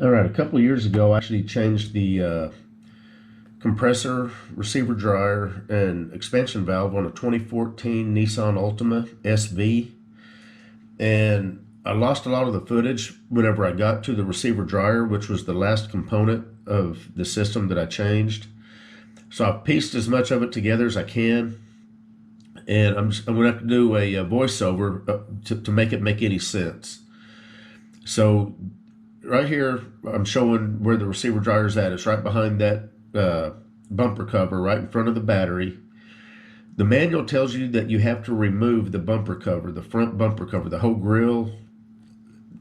All right, a couple of years ago, I actually changed the compressor, receiver dryer, and expansion valve on a 2014 Nissan Altima SV. And I lost a lot of the footage whenever I got to the receiver dryer, which was the last component of the system that I changed. So I've pieced as much of it together as I can. And I'm going to have to do a voiceover to make it make any sense. So right here, I'm showing where the receiver dryer is at. It's right behind that bumper cover, right in front of the battery. The manual tells you that you have to remove the bumper cover, the front bumper cover, the whole grill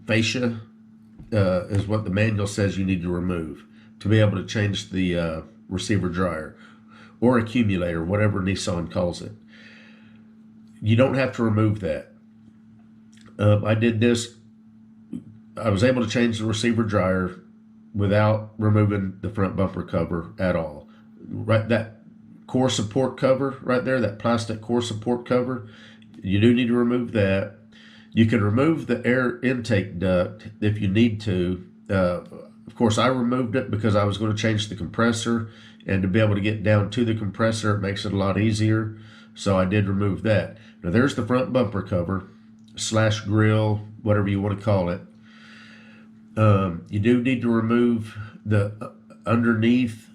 fascia is what the manual says you need to remove to be able to change the receiver dryer or accumulator, whatever Nissan calls it. You don't have to remove that. I did this. I was able to change the receiver dryer without removing the front bumper cover at all. Right, that core support cover right there, that plastic core support cover, you do need to remove that. You can remove the air intake duct if you need to. Of course, I removed it because I was going to change the compressor, and to be able to get down to the compressor, it makes it a lot easier. So I did remove that. Now there's the front bumper cover / grill, whatever you want to call it. You do need to remove the underneath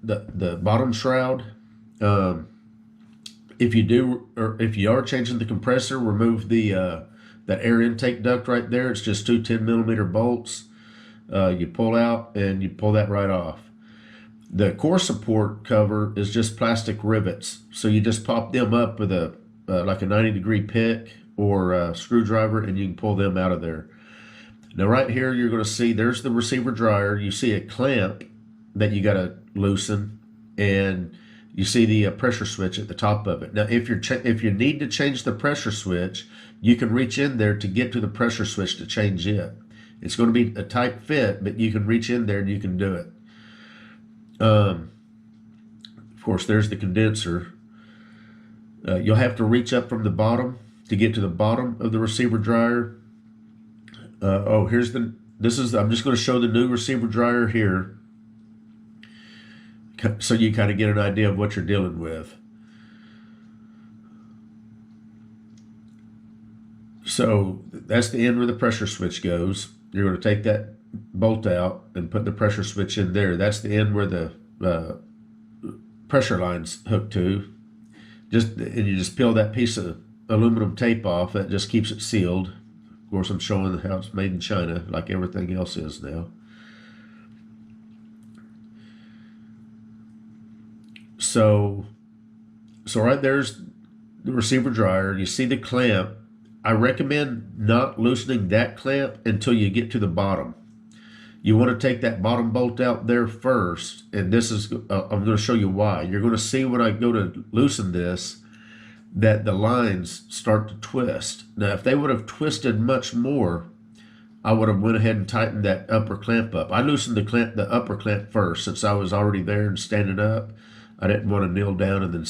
the bottom shroud. If you do, or if you are changing the compressor, remove the that air intake duct right there. It's just two 10mm bolts. You pull out and you pull that right off. The core support cover is just plastic rivets, so you just pop them up with a like a 90-degree pick or a screwdriver, and you can pull them out of there. Now right here, you're going to see there's the receiver dryer. You see a clamp that you got to loosen, and you see the pressure switch at the top of it. Now, if you need to change the pressure switch, you can reach in there to get to the pressure switch to change it. It's going to be a tight fit, but you can reach in there and you can do it. Of course, there's the condenser. You'll have to reach up from the bottom to get to the bottom of the receiver dryer. I'm just going to show the new receiver dryer here, so you kind of get an idea of what you're dealing with. So that's the end where the pressure switch goes. You're going to take that bolt out and put the pressure switch in there. That's the end where the pressure line's hooked to. And you just peel that piece of aluminum tape off. That just keeps it sealed. Of course, I'm showing how it's made in China, like everything else is now. So right there's the receiver dryer. You see the clamp. I recommend not loosening that clamp until you get to the bottom. You want to take that bottom bolt out there first, and this is, I'm going to show you why. You're going to see when I go to loosen this that the lines start to twist. Now, if they would have twisted much more, I would have went ahead and tightened that upper clamp up. I loosened the upper clamp first, since I was already there and standing up. I didn't want to kneel down and then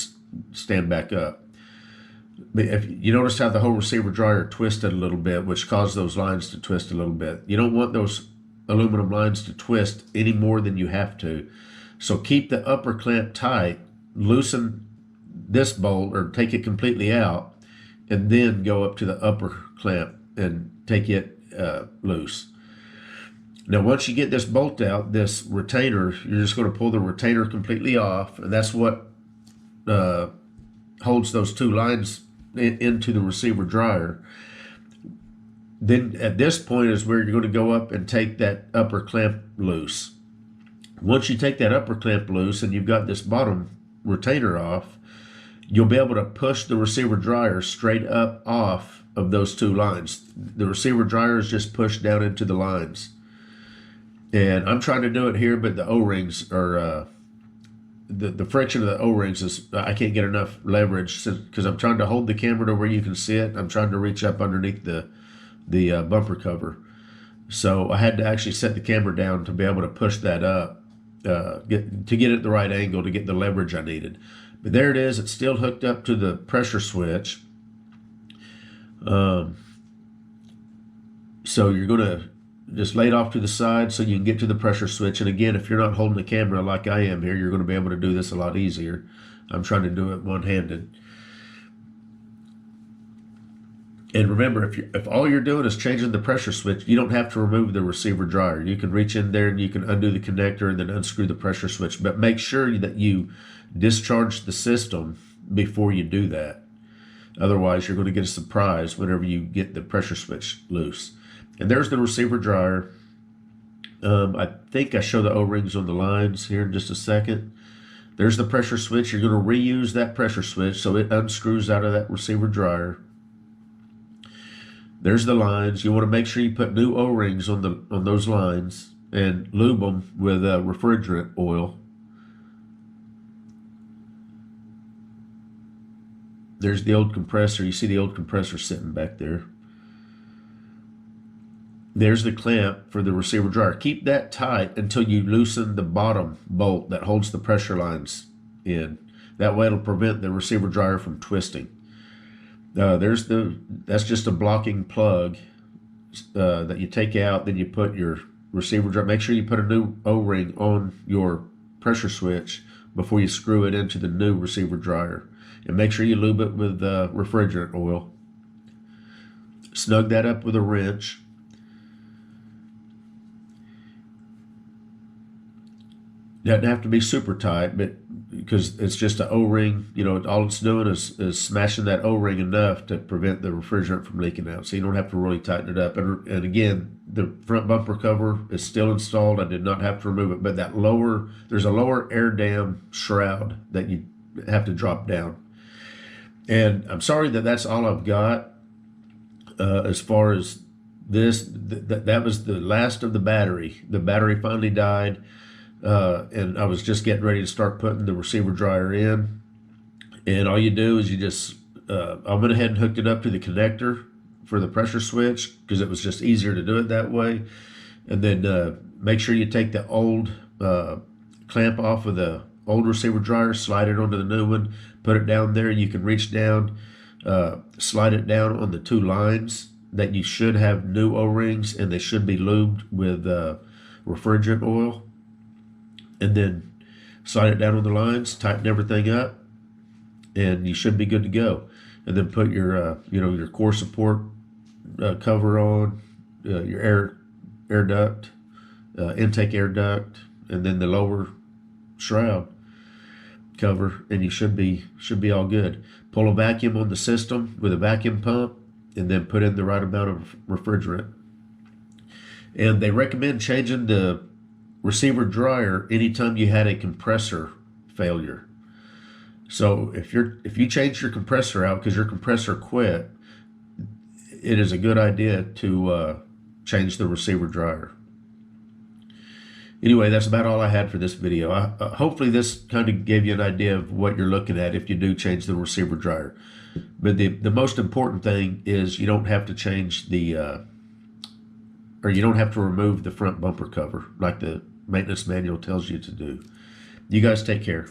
stand back up. But if you notice how the whole receiver dryer twisted a little bit, which caused those lines to twist a little bit. You don't want those aluminum lines to twist any more than you have to. So keep the upper clamp tight, loosen this bolt or take it completely out, and then go up to the upper clamp and take it loose. Now, once you get this bolt out, this retainer, you're just going to pull the retainer completely off, and that's what holds those two lines into the receiver dryer. Then at this point is where you're going to go up and take that upper clamp loose. Once you take that upper clamp loose and you've got this bottom retainer off, you'll be able to push the receiver dryer straight up off of those two lines. The receiver dryer is just pushed down into the lines. And I'm trying to do it here, but the O-rings are, the friction of the O-rings is, I can't get enough leverage because I'm trying to hold the camera to where you can see it. I'm trying to reach up underneath the bumper cover. So I had to actually set the camera down to be able to push that up, to get it the right angle to get the leverage I needed. But there it is. It's still hooked up to the pressure switch. So you're going to just lay it off to the side so you can get to the pressure switch. And again, if you're not holding the camera like I am here, you're going to be able to do this a lot easier. I'm trying to do it one-handed. And remember, if all you're doing is changing the pressure switch, you don't have to remove the receiver dryer. You can reach in there and you can undo the connector and then unscrew the pressure switch. But make sure that you discharge the system before you do that. Otherwise, you're going to get a surprise whenever you get the pressure switch loose. And there's the receiver dryer. I think I show the O-rings on the lines here in just a second. There's the pressure switch. You're going to reuse that pressure switch so it unscrews out of that receiver dryer. There's the lines. You want to make sure you put new O-rings on those lines and lube them with refrigerant oil. There's the old compressor. You see the old compressor sitting back there. There's the clamp for the receiver dryer. Keep that tight until you loosen the bottom bolt that holds the pressure lines in. That way it'll prevent the receiver dryer from twisting. That's just a blocking plug that you take out. Then you put your receiver dryer. Make sure you put a new O-ring on your pressure switch before you screw it into the new receiver dryer. And make sure you lube it with refrigerant oil. Snug that up with a wrench. Doesn't have to be super tight, but because it's just an O-ring, you know, all it's doing is smashing that O-ring enough to prevent the refrigerant from leaking out. So you don't have to really tighten it up. And again, the front bumper cover is still installed. I did not have to remove it, but there's a lower air dam shroud that you have to drop down. And I'm sorry that that's all I've got as far as this. That was the last of the battery. The battery finally died. And I was just getting ready to start putting the receiver dryer in. And all you do is you just, I went ahead and hooked it up to the connector for the pressure switch because it was just easier to do it that way. And then make sure you take the old clamp off of the old receiver dryer, slide it onto the new one, put it down there. You can reach down, slide it down on the two lines that you should have new O-rings, and they should be lubed with refrigerant oil. And then slide it down on the lines, tighten everything up, and you should be good to go. And then put your, your core support cover on, your air duct, intake air duct, and then the lower shroud cover, and you should be all good. Pull a vacuum on the system with a vacuum pump, and then put in the right amount of refrigerant. And they recommend changing the receiver dryer anytime you had a compressor failure. So if you change your compressor out because your compressor quit, it is a good idea to change the receiver dryer. Anyway, that's about all I had for this video. Hopefully this kind of gave you an idea of what you're looking at if you do change the receiver dryer. But the most important thing is you don't have to change you don't have to remove the front bumper cover like the maintenance manual tells you to do. You guys take care.